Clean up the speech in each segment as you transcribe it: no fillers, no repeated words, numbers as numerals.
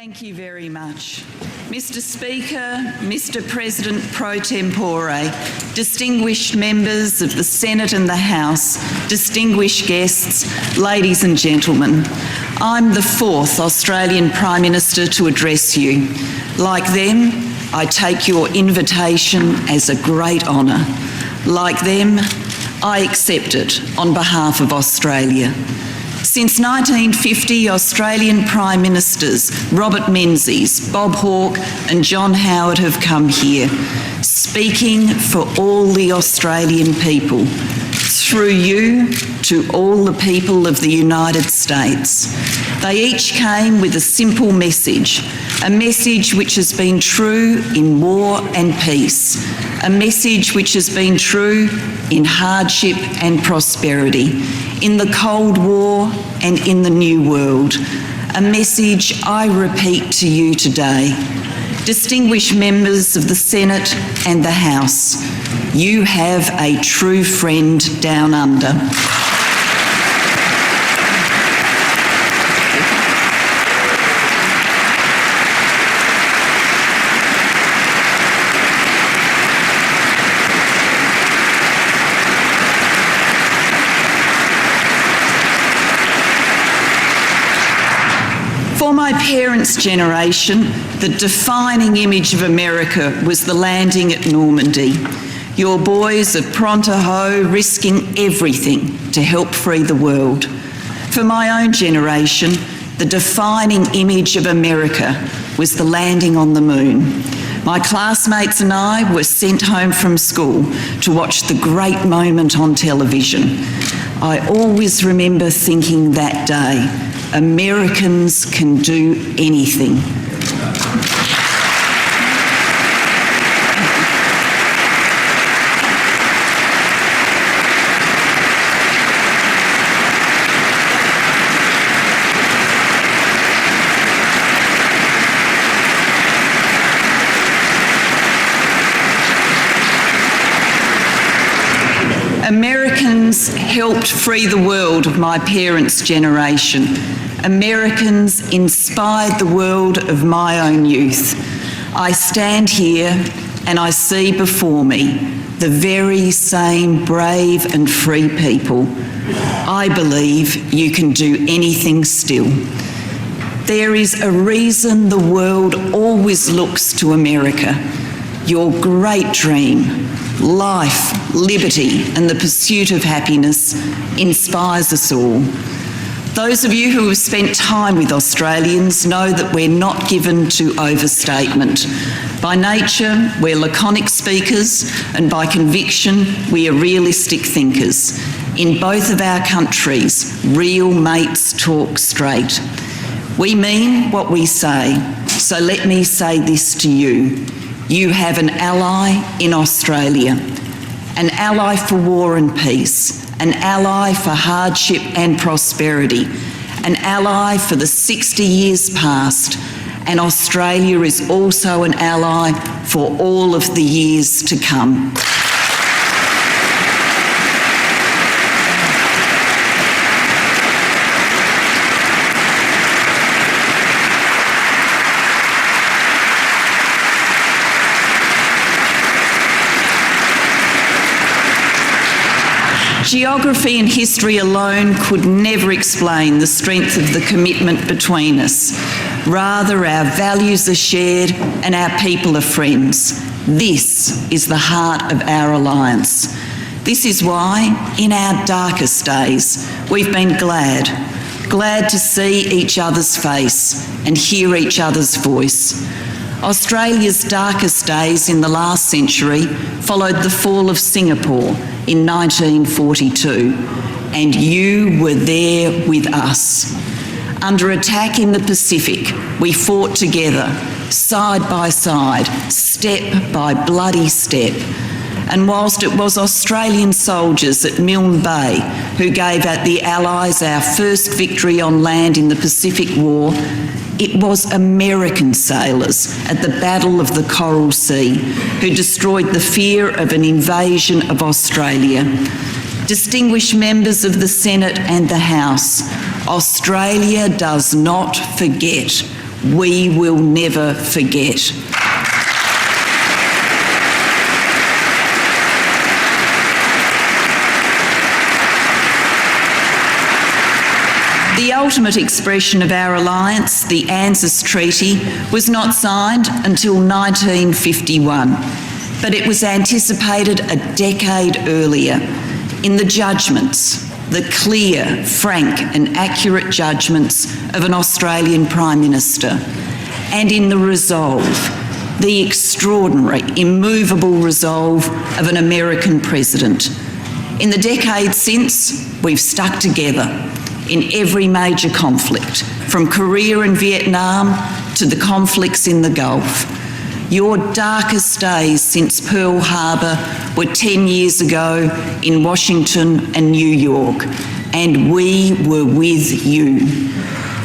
Thank you very much. Mr. Speaker, Mr. President pro tempore, distinguished members of the Senate and the House, distinguished guests, ladies and gentlemen, I'm the fourth Australian Prime Minister to address you. Like them, I take your invitation as a great honour. Like them, I accept it on behalf of Australia. Since 1950, Australian Prime Ministers Robert Menzies, Bob Hawke and John Howard have come here, speaking for all the Australian people, through you to all the people of the United States. They each came with a simple message, a message which has been true in war and peace, a message which has been true in hardship and prosperity, in the Cold War and in the New World, a message I repeat to you today. Distinguished members of the Senate and the House, you have a true friend down under. For my parents' generation, the defining image of America was the landing at Normandy. Your boys of Pronto risking everything to help free the world. For my own generation, the defining image of America was the landing on the moon. My classmates and I were sent home from school to watch the great moment on television. I always remember thinking that day, Americans can do anything. Americans helped free the world of my parents' generation. Americans inspired the world of my own youth. I stand here and I see before me the very same brave and free people. I believe you can do anything still. There is a reason the world always looks to America. Your great dream, life, liberty, and the pursuit of happiness inspires us all. Those of you who have spent time with Australians know that we're not given to overstatement. By nature, we're laconic speakers, and by conviction, we are realistic thinkers. In both of our countries, real mates talk straight. We mean what we say, so let me say this to you. You have an ally in Australia, an ally for war and peace, an ally for hardship and prosperity, an ally for the 60 years past, and Australia is also an ally for all of the years to come. Geography and history alone could never explain the strength of the commitment between us. Rather, our values are shared and our people are friends. This is the heart of our alliance. This is why, in our darkest days, we've been glad to see each other's face and hear each other's voice. Australia's darkest days in the last century followed the fall of Singapore in 1942, and you were there with us. Under attack in the Pacific, we fought together, side by side, step by bloody step. And whilst it was Australian soldiers at Milne Bay who gave the Allies our first victory on land in the Pacific War, it was American sailors at the Battle of the Coral Sea who destroyed the fear of an invasion of Australia. Distinguished members of the Senate and the House, Australia does not forget we will never forget. The ultimate expression of our alliance, the ANZUS Treaty, was not signed until 1951, but it was anticipated a decade earlier in the judgments, the clear, frank and accurate judgments of an Australian Prime Minister, and in the resolve, the extraordinary, immovable resolve of an American President. In the decades since, we've stuck together in every major conflict, from Korea and Vietnam to the conflicts in the Gulf. Your darkest days since Pearl Harbor were 10 years ago in Washington and New York, and we were with you.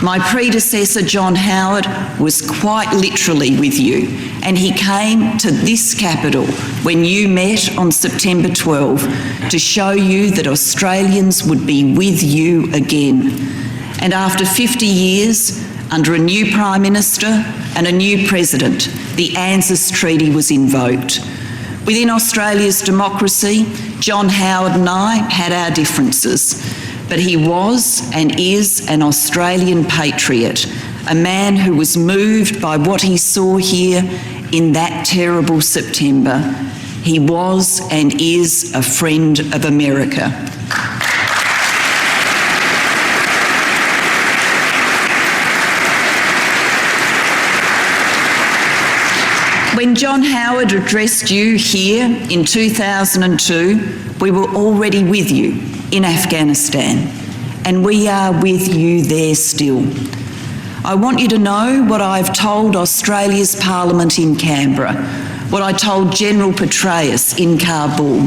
My predecessor, John Howard, was quite literally with you, and he came to this capital when you met on September 12 to show you that Australians would be with you again. And after 50 years, under a new Prime Minister and a new President, the ANZUS Treaty was invoked. Within Australia's democracy, John Howard and I had our differences, but he was and is an Australian patriot, a man who was moved by what he saw here in that terrible September. He was and is a friend of America. When John Howard addressed you here in 2002, we were already with you in Afghanistan, and we are with you there still. I want you to know what I've told Australia's Parliament in Canberra, what I told General Petraeus in Kabul,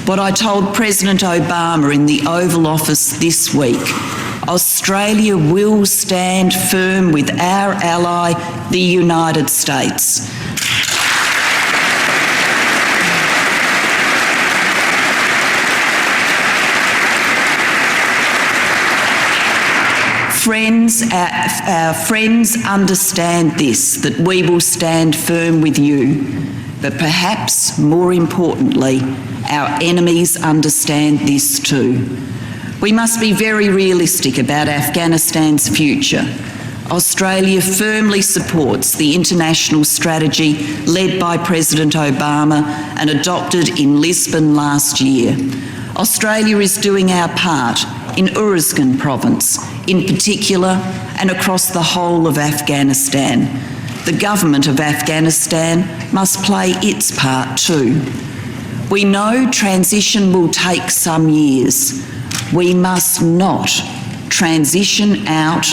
what I told President Obama in the Oval Office this week. Australia will stand firm with our ally, the United States. Our friends understand this, that we will stand firm with you. But perhaps more importantly, our enemies understand this too. We must be very realistic about Afghanistan's future. Australia firmly supports the international strategy led by President Obama and adopted in Lisbon last year. Australia is doing our part in Uruzgan province, in particular, and across the whole of Afghanistan. The government of Afghanistan must play its part too. We know transition will take some years. We must not transition out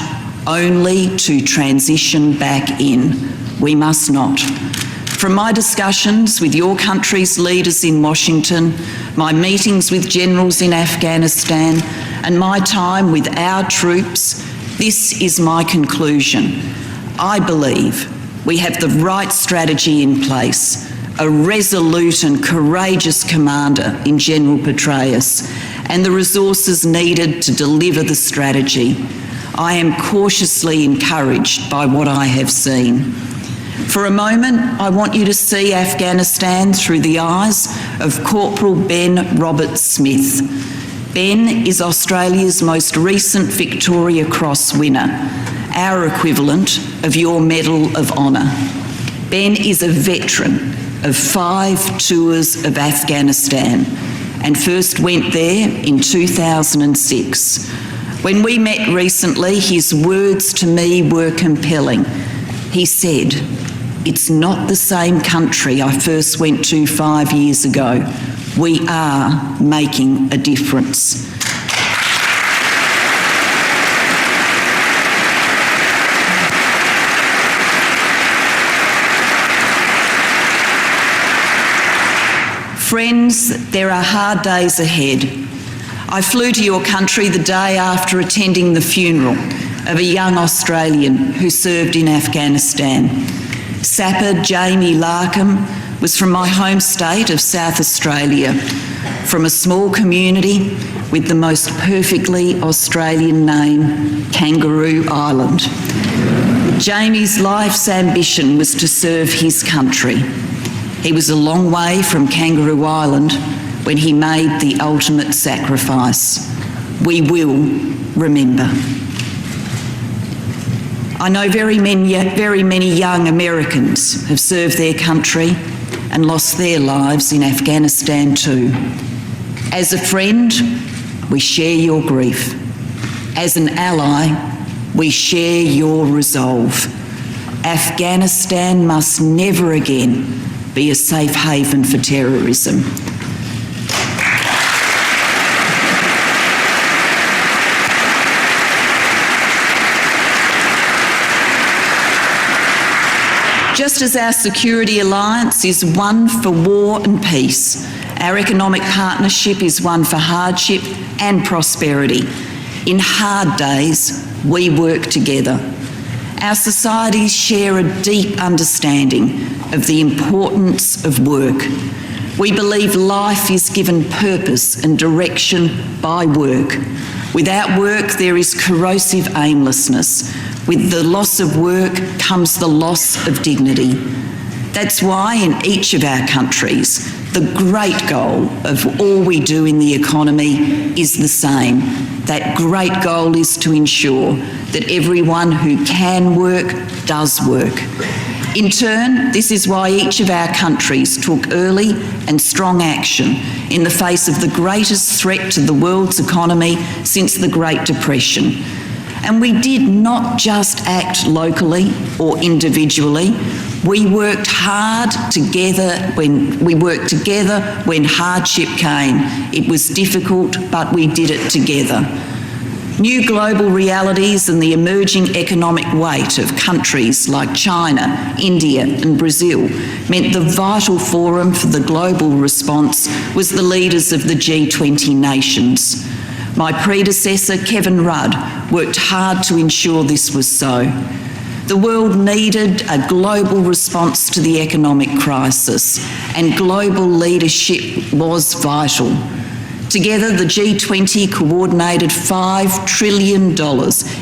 only to transition back in. We must not. From my discussions with your country's leaders in Washington, my meetings with generals in Afghanistan, and my time with our troops, this is my conclusion. I believe we have the right strategy in place, a resolute and courageous commander in General Petraeus, and the resources needed to deliver the strategy. I am cautiously encouraged by what I have seen. For a moment, I want you to see Afghanistan through the eyes of Corporal Ben Roberts-Smith. Ben is Australia's most recent Victoria Cross winner, our equivalent of your Medal of Honour. Ben is a veteran of 5 tours of Afghanistan and first went there in 2006. When we met recently, his words to me were compelling. He said, "It's not the same country I first went to 5 years ago. We are making a difference." Friends, there are hard days ahead. I flew to your country the day after attending the funeral of a young Australian who served in Afghanistan. Sapper Jamie Larkham was from my home state of South Australia, from a small community with the most perfectly Australian name, Kangaroo Island. Jamie's life's ambition was to serve his country. He was a long way from Kangaroo Island when he made the ultimate sacrifice. We will remember. I know very many young Americans have served their country and lost their lives in Afghanistan too. As a friend, we share your grief. As an ally, we share your resolve. Afghanistan must never again be a safe haven for terrorism. Just as our security alliance is one for war and peace, our economic partnership is one for hardship and prosperity. In hard days, we work together. Our societies share a deep understanding of the importance of work. We believe life is given purpose and direction by work. Without work, there is corrosive aimlessness. With the loss of work comes the loss of dignity. That's why in each of our countries, the great goal of all we do in the economy is the same. That great goal is to ensure that everyone who can work does work. In turn, this is why each of our countries took early and strong action in the face of the greatest threat to the world's economy since the Great Depression. And we did not just act locally or individually. We worked together when hardship came. It was difficult, but we did it together. New global realities and the emerging economic weight of countries like China, India and Brazil meant the vital forum for the global response was the leaders of the G20 nations. My predecessor, Kevin Rudd, worked hard to ensure this was so. The world needed a global response to the economic crisis, and global leadership was vital. Together, the G20 coordinated $5 trillion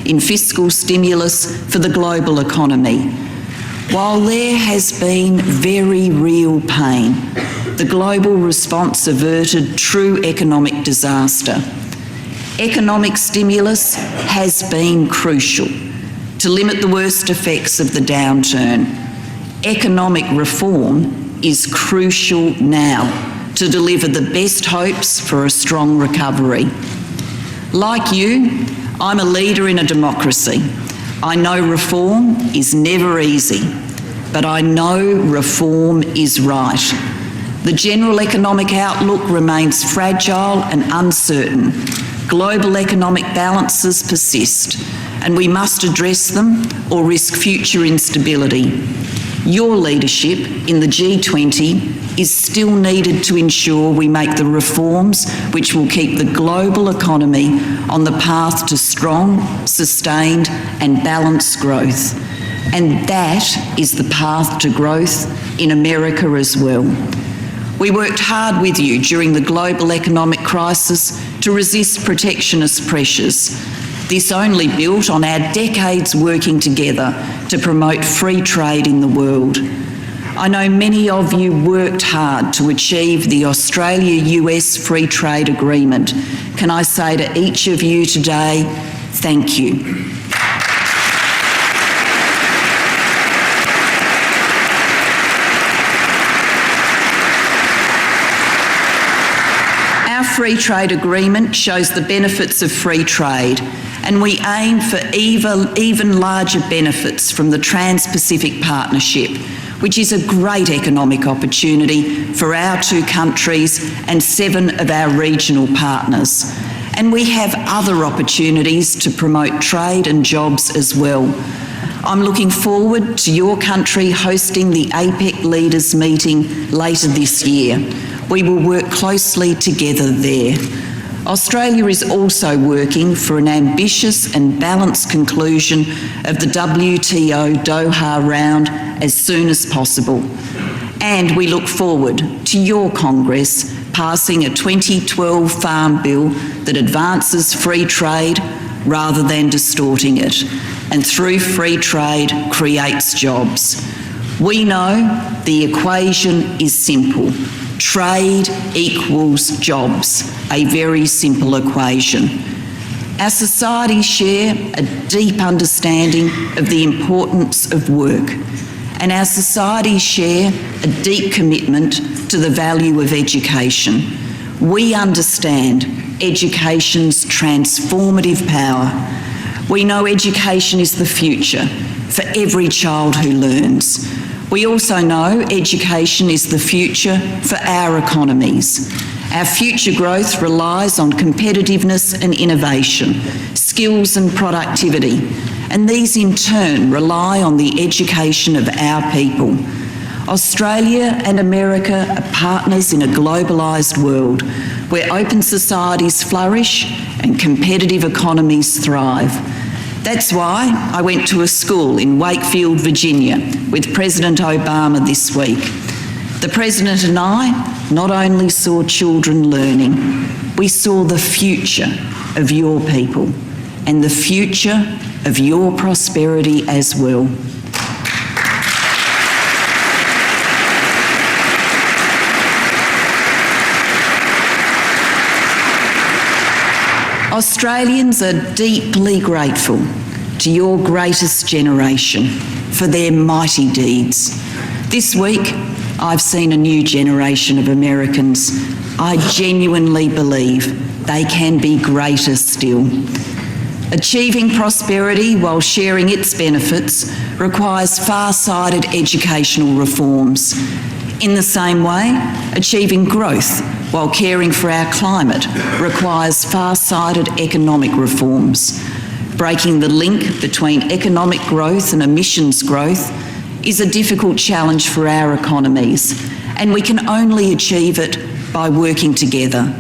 in fiscal stimulus for the global economy. While there has been very real pain, the global response averted true economic disaster. Economic stimulus has been crucial to limit the worst effects of the downturn. Economic reform is crucial now to deliver the best hopes for a strong recovery. Like you, I'm a leader in a democracy. I know reform is never easy, but I know reform is right. The general economic outlook remains fragile and uncertain. Global economic balances persist, and we must address them or risk future instability. Your leadership in the G20 is still needed to ensure we make the reforms which will keep the global economy on the path to strong, sustained and balanced growth. And that is the path to growth in America as well. We worked hard with you during the global economic crisis to resist protectionist pressures. This only built on our decades working together to promote free trade in the world. I know many of you worked hard to achieve the Australia-US Free Trade Agreement. Can I say to each of you today, thank you. Our Free Trade Agreement shows the benefits of free trade, and we aim for even larger benefits from the Trans-Pacific Partnership, which is a great economic opportunity for our two countries and 7 of our regional partners. And we have other opportunities to promote trade and jobs as well. I'm looking forward to your country hosting the APEC leaders meeting later this year. We will work closely together there. Australia is also working for an ambitious and balanced conclusion of the WTO Doha round as soon as possible. And we look forward to your Congress passing a 2012 Farm Bill that advances free trade rather than distorting it. and through free trade creates jobs. We know the equation is simple. Trade equals jobs, a very simple equation. Our societies share a deep understanding of the importance of work, and our societies share a deep commitment to the value of education. We understand education's transformative power. We know education is the future for every child who learns. We also know education is the future for our economies. Our future growth relies on competitiveness and innovation, skills and productivity, and these in turn rely on the education of our people. Australia and America are partners in a globalised world where open societies flourish and competitive economies thrive. That's why I went to a school in Wakefield, Virginia, with President Obama this week. The President and I not only saw children learning, we saw the future of your people and the future of your prosperity as well. Australians are deeply grateful to your greatest generation for their mighty deeds. This week, I've seen a new generation of Americans. I genuinely believe they can be greater still. Achieving prosperity while sharing its benefits requires far-sighted educational reforms. In the same way, achieving growth while caring for our climate requires far-sighted economic reforms. Breaking the link between economic growth and emissions growth is a difficult challenge for our economies, and we can only achieve it by working together.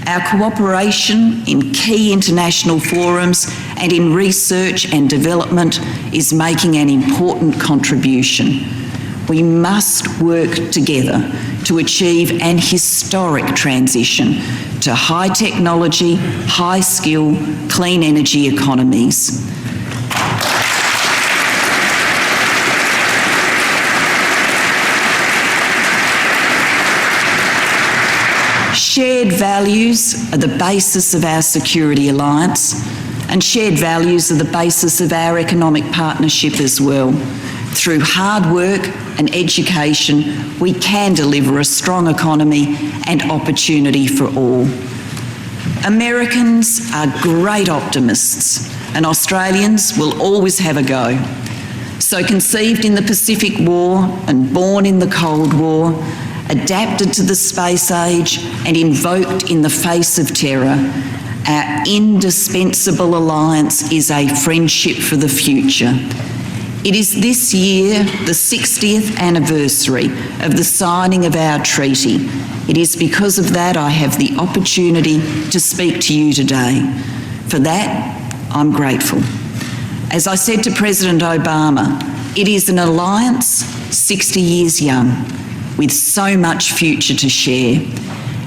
Our cooperation in key international forums and in research and development is making an important contribution. We must work together to achieve an historic transition to high technology, high skill, clean energy economies. Shared values are the basis of our security alliance, and shared values are the basis of our economic partnership as well. Through hard work and education, we can deliver a strong economy and opportunity for all. Americans are great optimists, and Australians will always have a go. So conceived in the Pacific War and born in the Cold War, adapted to the space age and invoked in the face of terror, our indispensable alliance is a friendship for the future. It is this year the 60th anniversary of the signing of our treaty. It is because of that I have the opportunity to speak to you today. For that, I'm grateful. As I said to President Obama, it is an alliance 60 years young, with so much future to share.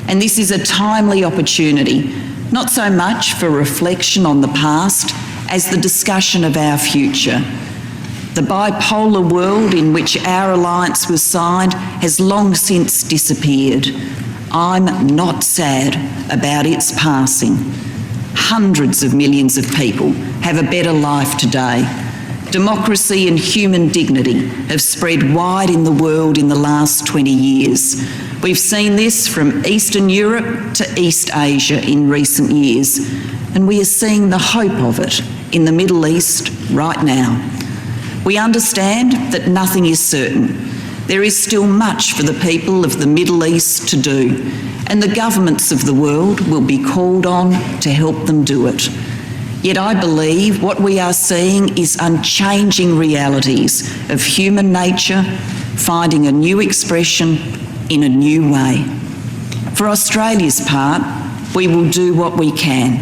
And this is a timely opportunity, not so much for reflection on the past as the discussion of our future. The bipolar world in which our alliance was signed has long since disappeared. I'm not sad about its passing. Hundreds of millions of people have a better life today. Democracy and human dignity have spread wide in the world in the last 20 years. We've seen this from Eastern Europe to East Asia in recent years, and we are seeing the hope of it in the Middle East right now. We understand that nothing is certain. There is still much for the people of the Middle East to do, and the governments of the world will be called on to help them do it. Yet I believe what we are seeing is unchanging realities of human nature finding a new expression in a new way. For Australia's part, we will do what we can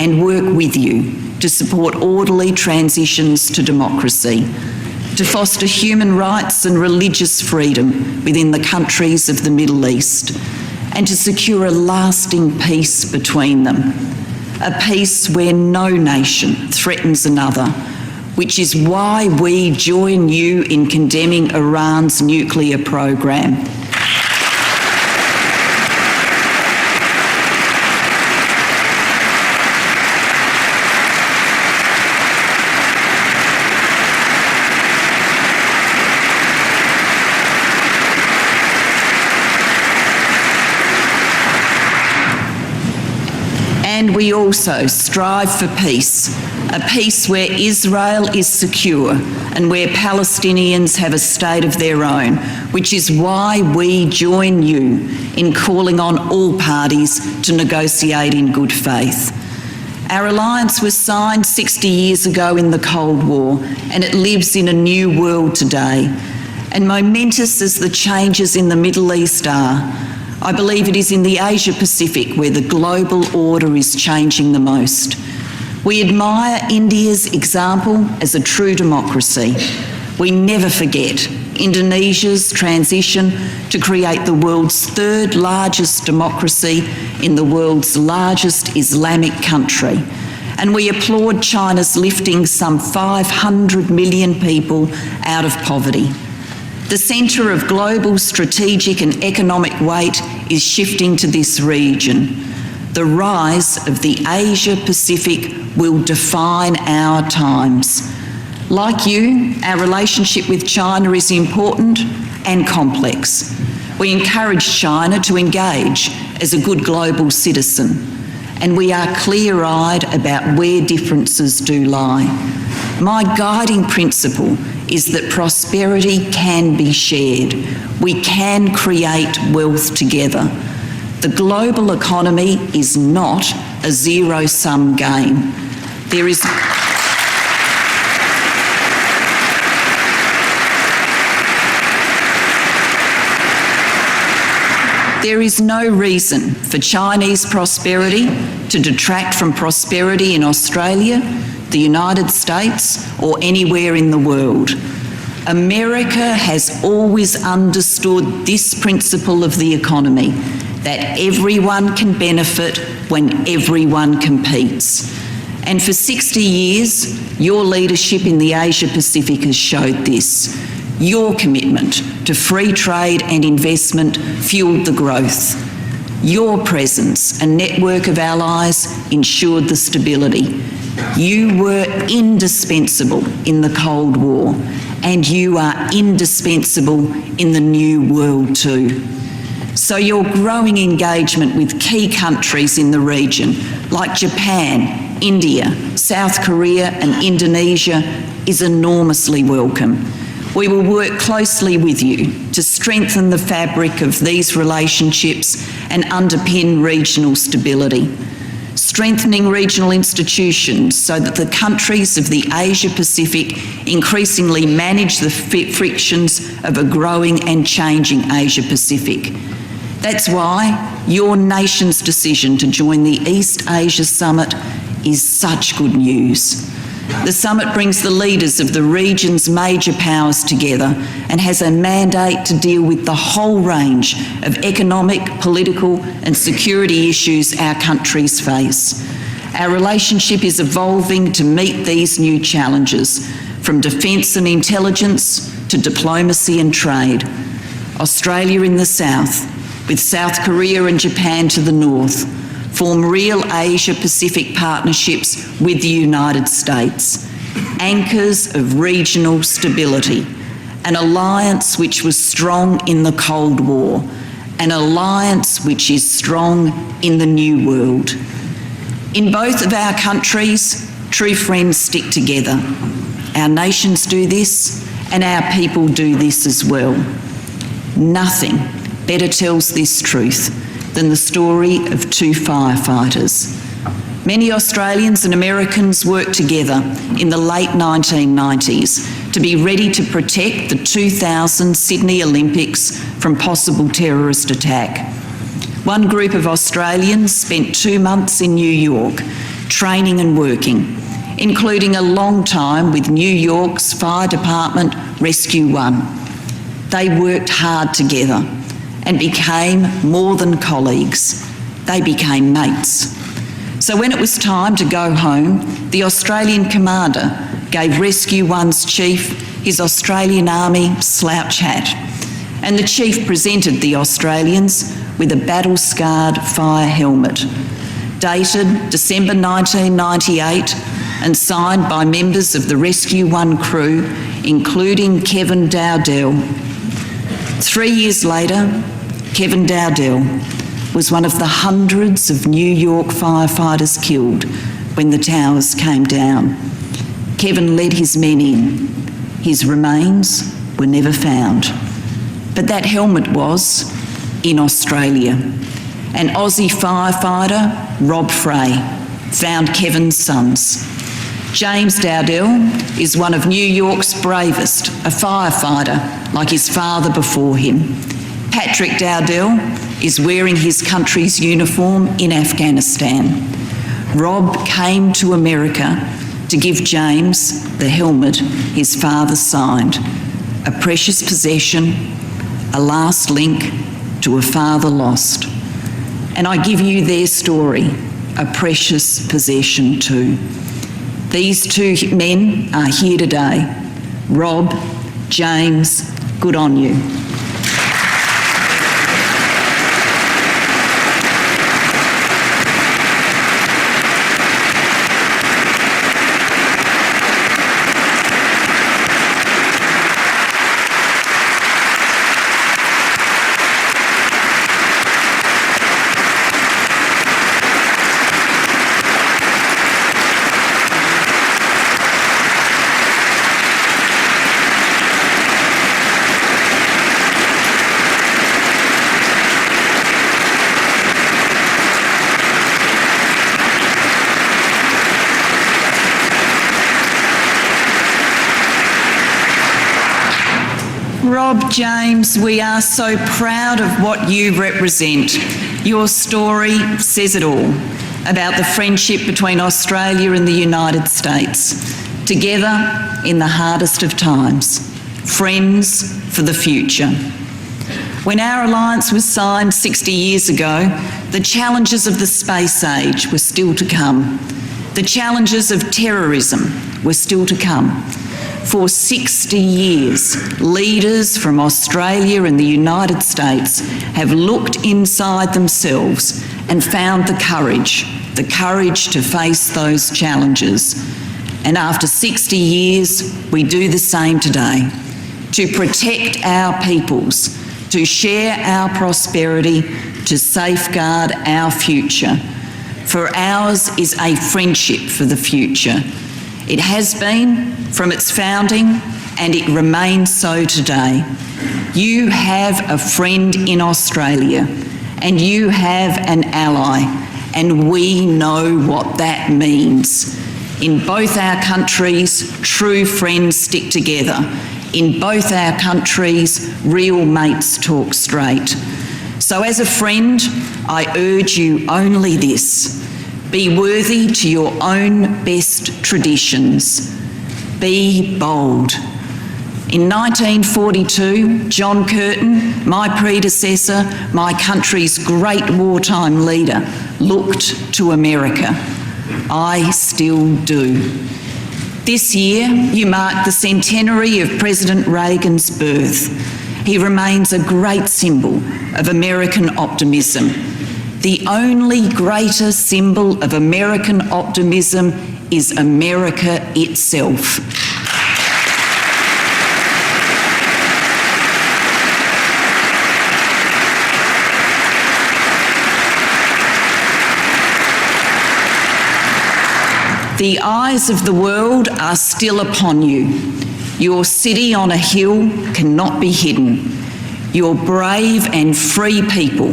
and work with you to support orderly transitions to democracy, to foster human rights and religious freedom within the countries of the Middle East, and to secure a lasting peace between them. A peace where no nation threatens another, which is why we join you in condemning Iran's nuclear program. And we also strive for peace, a peace where Israel is secure and where Palestinians have a state of their own, which is why we join you in calling on all parties to negotiate in good faith. Our alliance was signed 60 years ago in the Cold War, and it lives in a new world today. And momentous as the changes in the Middle East are, I believe it is in the Asia-Pacific where the global order is changing the most. We admire India's example as a true democracy. We never forget Indonesia's transition to create the world's third largest democracy in the world's largest Islamic country. And we applaud China's lifting some 500 million people out of poverty. The centre of global strategic and economic weight is shifting to this region. The rise of the Asia-Pacific will define our times. Like you, our relationship with China is important and complex. We encourage China to engage as a good global citizen, and we are clear-eyed about where differences do lie. My guiding principle is that prosperity can be shared. We can create wealth together. The global economy is not a zero-sum game. There is no reason for Chinese prosperity to detract from prosperity in Australia, the United States, or anywhere in the world. America has always understood this principle of the economy, that everyone can benefit when everyone competes. And for 60 years, your leadership in the Asia-Pacific has showed this. Your commitment to free trade and investment fueled the growth. Your presence and network of allies ensured the stability. You were indispensable in the Cold War, and you are indispensable in the new world too. So your growing engagement with key countries in the region, like Japan, India, South Korea and Indonesia, is enormously welcome. We will work closely with you to strengthen the fabric of these relationships and underpin regional stability. Strengthening regional institutions so that the countries of the Asia-Pacific increasingly manage the frictions of a growing and changing Asia-Pacific. That's why your nation's decision to join the East Asia Summit is such good news. The summit brings the leaders of the region's major powers together and has a mandate to deal with the whole range of economic, political and security issues our countries face. Our relationship is evolving to meet these new challenges, from defence and intelligence to diplomacy and trade. Australia in the south, with South Korea and Japan to the north, form real Asia-Pacific partnerships with the United States, anchors of regional stability, an alliance which was strong in the Cold War, an alliance which is strong in the New World. In both of our countries, true friends stick together. Our nations do this, and our people do this as well. Nothing better tells this truth than the story of two firefighters. Many Australians and Americans worked together in the late 1990s to be ready to protect the 2000 Sydney Olympics from possible terrorist attack. One group of Australians spent 2 months in New York training and working, including a long time with New York's Fire Department Rescue 1. They worked hard together and became more than colleagues. They became mates. So when it was time to go home, the Australian commander gave Rescue 1's chief his Australian Army slouch hat, and the chief presented the Australians with a battle-scarred fire helmet, dated December 1998 and signed by members of the Rescue 1 crew, including Kevin Dowdell. 3 years later, Kevin Dowdell was one of the hundreds of New York firefighters killed when the towers came down. Kevin led his men in. His remains were never found. But that helmet was in Australia. An Aussie firefighter, Rob Fray, found Kevin's sons. James Dowdell is one of New York's bravest, a firefighter like his father before him. Patrick Dowdell is wearing his country's uniform in Afghanistan. Rob came to America to give James the helmet his father signed, a precious possession, a last link to a father lost. And I give you their story, a precious possession too. These two men are here today. Rob, James, good on you. Rob, James, we are so proud of what you represent. Your story says it all about the friendship between Australia and the United States, together in the hardest of times, friends for the future. When our alliance was signed 60 years ago, the challenges of the space age were still to come. The challenges of terrorism were still to come. For 60 years, leaders from Australia and the United States have looked inside themselves and found the courage to face those challenges. And after 60 years, we do the same today, to protect our peoples, to share our prosperity, to safeguard our future. For ours is a friendship for the future. It has been from its founding, and it remains so today. You have a friend in Australia, and you have an ally, and we know what that means. In both our countries, true friends stick together. In both our countries, real mates talk straight. So as a friend, I urge you only this: be worthy to your own best traditions. Be bold. In 1942, John Curtin, my predecessor, my country's great wartime leader, looked to America. I still do. This year, you mark the centenary of President Reagan's birth. He remains a great symbol of American optimism. The only greater symbol of American optimism is America itself. The eyes of the world are still upon you. Your city on a hill cannot be hidden. Your brave and free people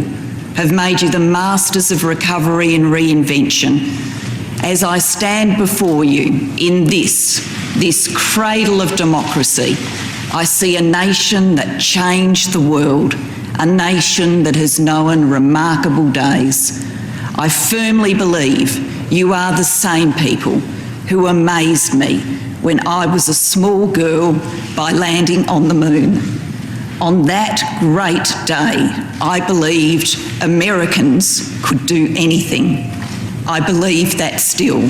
have made you the masters of recovery and reinvention. As I stand before you in this cradle of democracy, I see a nation that changed the world, a nation that has known remarkable days. I firmly believe you are the same people who amazed me when I was a small girl by landing on the moon. On that great day, I believed Americans could do anything. I believe that still.